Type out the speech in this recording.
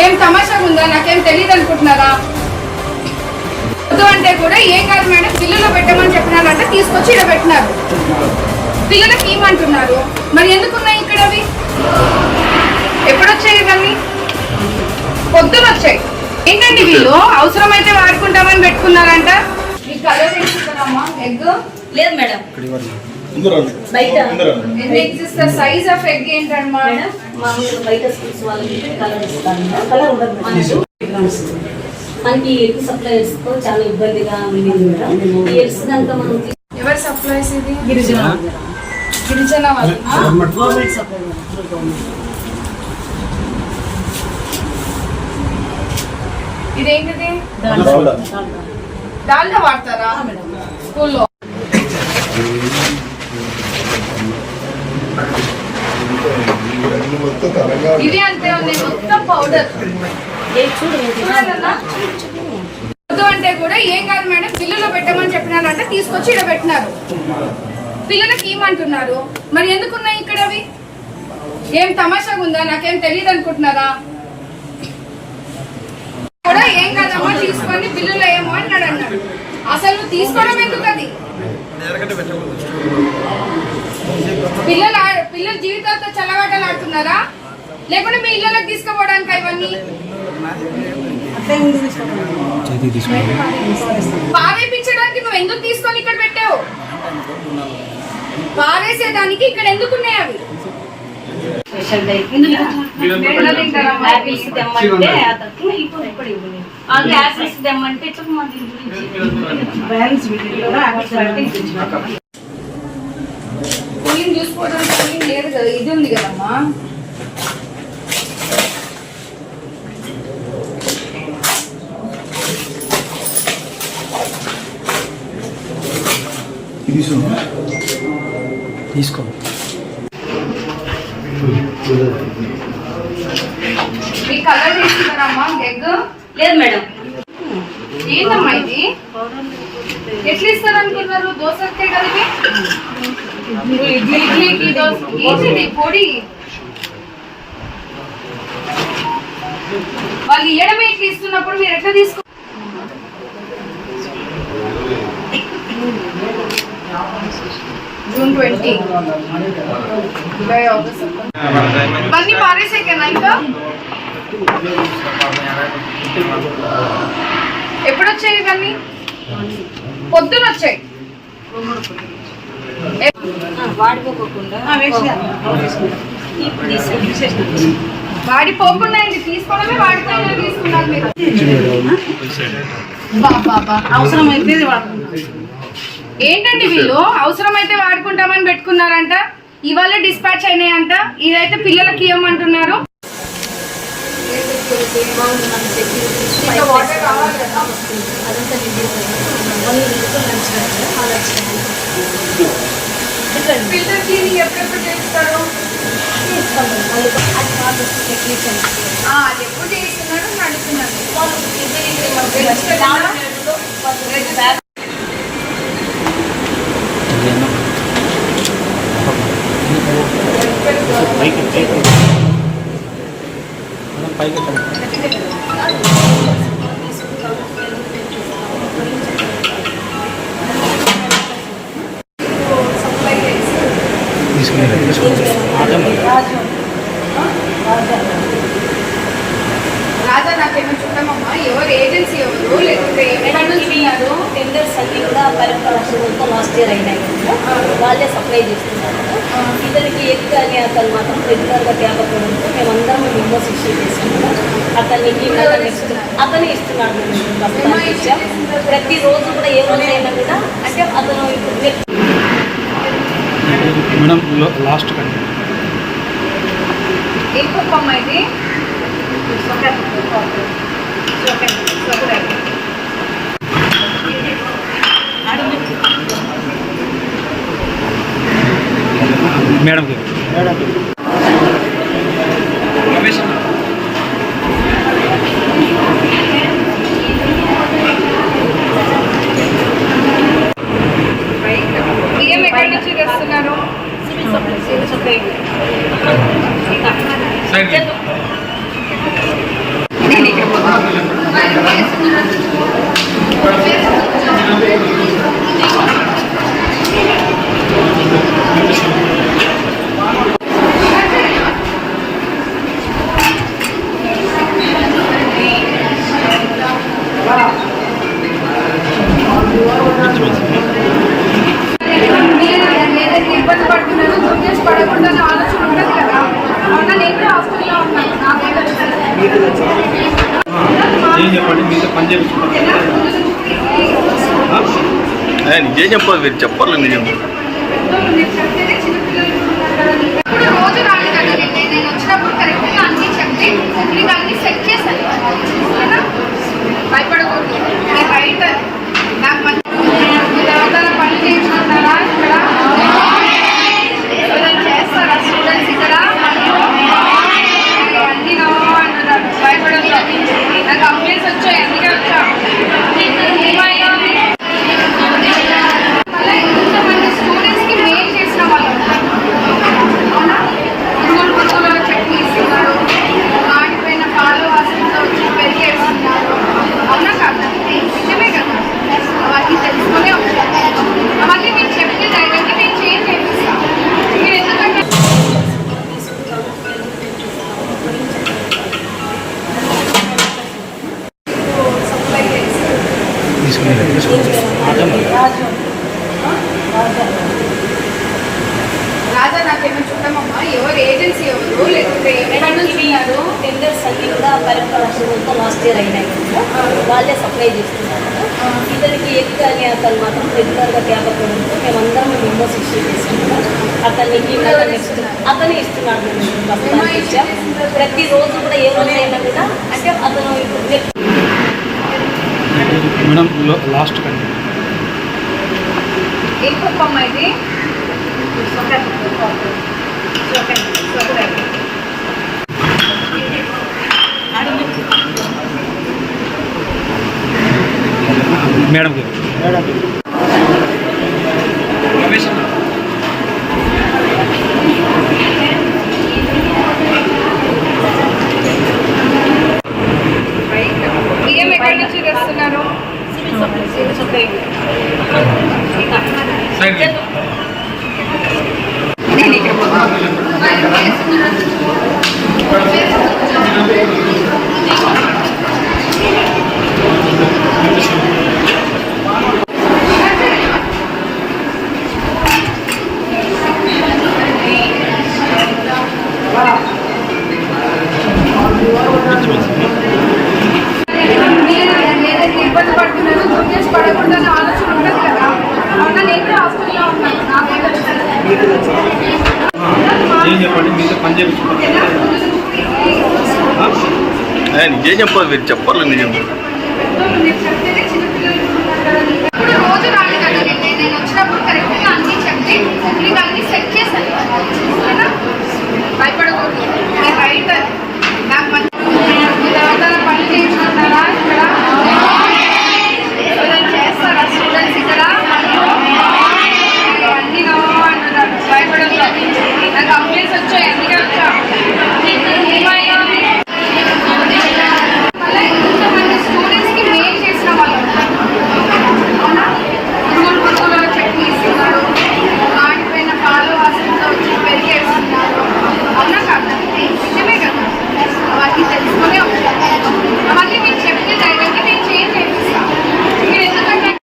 ఏం తమాషాగా ఉందా? నాకేం తెలియదు అనుకుంటున్నారా? వద్దు అంటే కూడా ఏం కాదు మేడం, పిల్లలు పెట్టమని చెప్పినారంటే తీసుకొచ్చి ఇక్కడ పెట్టినారు. పిల్లలకి ఏమంటున్నారు? మరి ఎందుకున్నాయి ఇక్కడ అవి? ఎప్పుడొచ్చాయి ఇవన్నీ? పొద్దున వచ్చాయి. ఏంటండి వీళ్ళు అవసరమైతే వాడుకుంటామని పెట్టుకున్నారంట. ఈ కలర్ వేసుకుంటారమ్మా ఎగ్? లేదు మేడం, సైజ్ ఆఫ్ ఎగ్ ఏంటమ్మా? మనకి ఎగ్ సప్లైస్ తో చాలా ఇబ్బందిగా ఉంది మేడం. ఈ ఎగ్స్ కనుక మనం ఎవరు సప్లైస్? ఇది గిరిజన వాళ్ళు. ఇదేంటిది? దాల్డా వాడతారా స్కూల్లో? ఇది అంతే ఉంది, మొత్తం పౌడర్. వద్దు అంటే కూడా ఏం కాదు మేడం, పిల్లలు పెట్టమని చెప్పినారంటే తీసుకొచ్చి ఇక్కడ పెట్టినారు. పిల్లలకి ఏమంటున్నారు? మరి ఎందుకున్నాయి ఇక్కడ అవి? ఏం తమాషాగా ఉందా? నాకేం తెలియదు అనుకుంటున్నారా? కూడా ఏం కాదమ్మా తీసుకొని పిల్లలు ఏమో అన్నాడు అన్నాడు. అసలు తీసుకోవడం ఎందుకు? అది పిల్లల జీవితాలతో చల్లగాటలు ఆడుతున్నారా? లేకుంటే మీ ఇళ్ళకి తీసుకుపోవడానికి ఇవన్నీ పారేపించడానికి నువ్వు ఎందుకు తీసుకొని ఇక్కడ పెట్టావు? పారేసేదానికి ఇక్కడ ఎందుకున్నాయి అవి? కూలింగ్ చూసుకోవడానికి కూలింగ్ లేదు కదా, ఇది ఉంది కదమ్మా. తీసుకో. ఈ కలర్ తీసుకున్నారమ్మా ఎగ్? లేదు మేడం. ఏంటమ్మా ఇది? ఎట్లా ఇస్తారు అనుకున్నారు? దోశకే కలిపి ఇడ్లీకి దోశ ఏంటిది? పొడి వాళ్ళు ఇయ్యడమే ఇట్లా ఇస్తున్నప్పుడు మీరు ఎట్లా తీసుకో? జూన్ 20 ఇవన్నీ పారేసేకేనా? ఇంకా ఎప్పుడొచ్చాయి ఇవన్నీ? పొద్దున వచ్చాయి. వాడిపోకుండా తీసుకోవడమే, వాడిపోయినా తీసుకున్నారు మీరు. అవసరమైతే ఏంటండి వీళ్ళు అవసరమైతే వాడుకుంటామని పెట్టుకున్నారంట. ఇవాళ డిస్పాచ్ అయినాయంట. ఇదైతే పిల్లలకి ఇవ్వమంటున్నారు. ఫిల్టర్ క్లీనింగ్ ఎప్పుడెప్పుడు చేస్తారు? అది ఎప్పుడు చేస్తున్నారు అడుగుతున్నాను. రాజా నాకేమో చూడమమ్మా, ఎవరు ఏజెన్సీ ఎవరు లేకపోతే ఏమన్నారు? టెండర్స్ అన్ని కూడా పరిపాలనతో లాస్ట్ ఇయర్ అయినాయి. వాళ్ళే సప్లై చేస్తున్నారు. ఇతనికి ఎగ్ అనే అతను మాత్రం రెగ్యులర్గా తేకపోవడంతో మేమందరం మెంబర్స్ ఇష్యూ చేస్తున్నాము. అతనే ఇస్తున్నాడు. ప్రతిరోజు కూడా ఏ రోజైనా కూడా అంటే అతను మేడం లాస్ట్ కండి ఏ కుప్పమ్మ ఇది? మేడం బియ్యం ఎక్కడి నుంచి తెస్తున్నారు? పని చేయించుకుంటారు. నిజం చెప్పాలి, మీరు చెప్పాలి నిజం. ఇప్పుడు రోజు రాని కదా నేను వచ్చినప్పుడు కరెక్ట్గా అన్ని చెప్తే మీకు అన్ని సెట్ చేశాను కదా, భయపడకూడదు. నేను బయట నాకు మంచి పనులు చేయించుకుంటారా ఇక్కడ ఏదైనా చేస్తారా స్టూడెంట్స్ ఇక్కడ అన్ని నో అంటున్నారు. భయపడదు, నాకు కంప్లైంట్స్ వచ్చాయి, అందుకే వచ్చా. ఏమైనా మళ్ళీ ఇంతమంది స్టూడెంట్స్కి మెయిల్ చేసిన వాళ్ళు స్కూల్ చట్నీ ఇస్తున్నారు, ఆడిపోయిన పాలు వాసనతో వచ్చి పెరిగేస్తున్నారు. అవునా కాదు, నిజమే కదా. అవన్నీ తెలుసుకునే ఉంటాను. అవన్నీ మీరు చెప్తే ధైర్యంగా నేను చేంజ్ చేపిస్తాను. మీరు ఎందుకంటే సప్లై చేస్తారు. రాజా నాకేమో చూడమమ్మా, ఎవరు ఏజెన్సీ ఎవరు లేకపోతే ఎక్కడ నుంచి ఉన్నారు? టెండర్స్ అన్ని కూడా పరిపాలనతో లాస్ట్ ఇయర్ అయినాయి కదా, వాళ్ళే సప్లై చేస్తున్నారు. ఇతనికి ఎగ్ అని అతను మాత్రం రెగ్యులర్గా తేపడంతో మేమందరం మెంబర్స్ ఇష్యూ చేస్తున్నాం. అతనికి అతనే ఇస్తున్నాడు. ప్రతిరోజు కూడా ఏ రోజు అయినా కూడా అంటే అతను మేడం లాస్ట్ కండి. ఏం పప్పమ్మ ఇది? మేడం బియ్యం ఎక్కడి నుంచి తెస్తున్నారు? ఏదైతే ఇబ్బంది పడుతున్నారో జూనియర్స్ పడకూడదన్న ఆలోచన ఉంటుంది కదా. అవునా, నేను కూడా హాస్టల్లో ఉన్నాను. నాకేదో ఏం చెప్పండి, మీతో పని చేయించుకుంటారు. నిజం చెప్పాలి, మీరు చెప్పాలి నిజం. ఇప్పుడు రోజు రాని కదా నేను వచ్చినప్పుడు కరెక్ట్గా అన్ని చెప్తే మీకు అన్ని సెట్ చేశాను కదా, భయపడకూడదు.